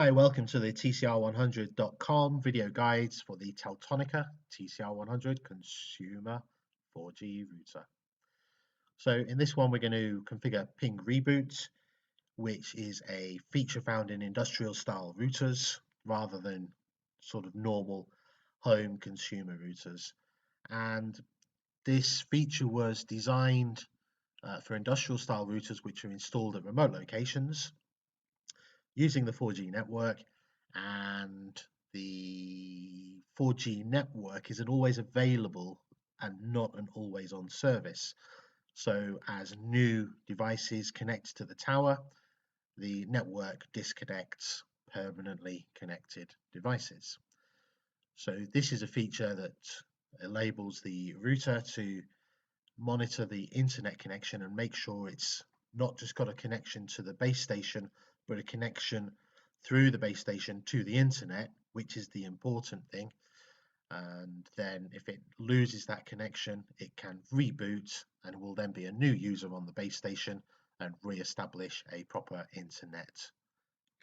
Hi, welcome to the TCR100.com video guides for the Teltonika TCR100 consumer 4G router. So in this one, we're going to configure Ping Reboot, which is a feature found in industrial style routers rather than sort of normal home consumer routers. And this feature was designed for industrial style routers which are installed at remote locations using the 4G network, and the 4G network isn't always available and not an always on service. So as new devices connect to the tower, the network disconnects permanently connected devices. So this is a feature that enables the router to monitor the internet connection and make sure it's not just got a connection to the base station, but a connection through the base station to the internet, which is the important thing. And then if it loses that connection, it can reboot and will then be a new user on the base station and re-establish a proper internet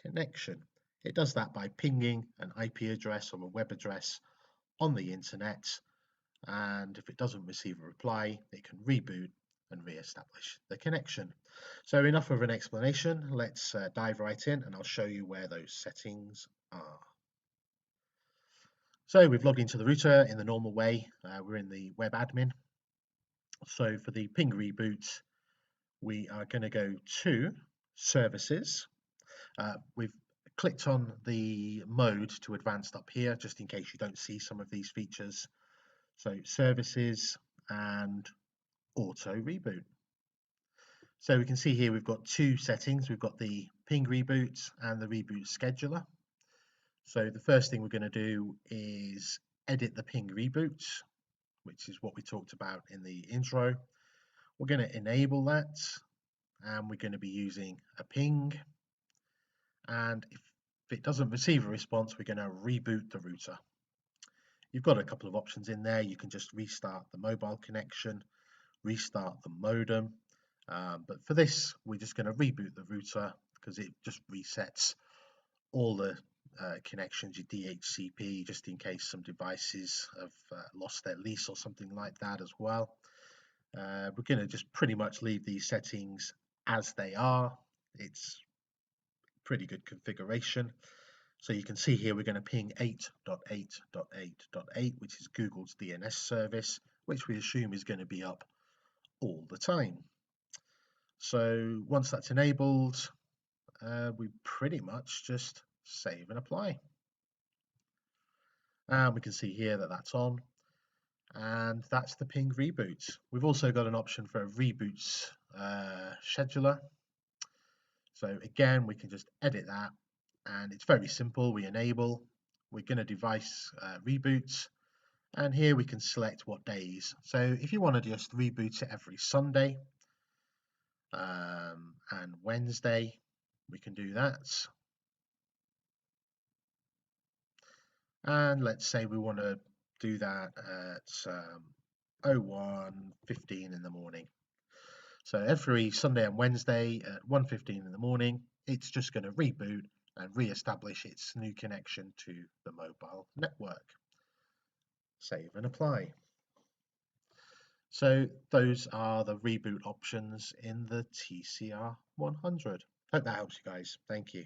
connection. It does that by pinging an IP address or a web address on the internet, and if it doesn't receive a reply, it can reboot and re-establish the connection. So enough of an explanation, let's dive right in and I'll show you where those settings are. So we've logged into the router in the normal way. We're in the web admin. So for the Ping Reboot, we are going to go to Services. We've clicked on the mode to advanced up here, just in case you don't see some of these features. So Services and Auto Reboot. So we can see here we've got two settings. We've got the Ping Reboot and the Reboot Scheduler. So the first thing we're going to do is edit the Ping Reboot, which is what we talked about in the intro. We're going to enable that, and we're going to be using a ping. And if it doesn't receive a response, we're going to reboot the router. You've got a couple of options in there. You can just restart the mobile connection, restart the modem. But for this, we're just going to reboot the router because it just resets all the connections, your DHCP, just in case some devices have lost their lease or something like that as well. We're going to just pretty much leave these settings as they are. It's pretty good configuration. So you can see here we're going to ping 8.8.8.8, which is Google's DNS service, which we assume is going to be up all the time. So once that's enabled, we pretty much just save and apply. And we can see here that that's on, and that's the Ping Reboot. We've also got an option for a reboots scheduler. So again, we can just edit that, and it's very simple. We enable, we're going to device reboots, and here we can select what days. So if you want to just reboot it every Sunday and Wednesday, we can do that. And let's say we want to do that at 01:15 in the morning. So every Sunday and Wednesday at 1:15 in the morning, it's just going to reboot and re-establish its new connection to the mobile network. Save and apply. So those are the reboot options in the TCR100. Hope that helps you guys. Thank you.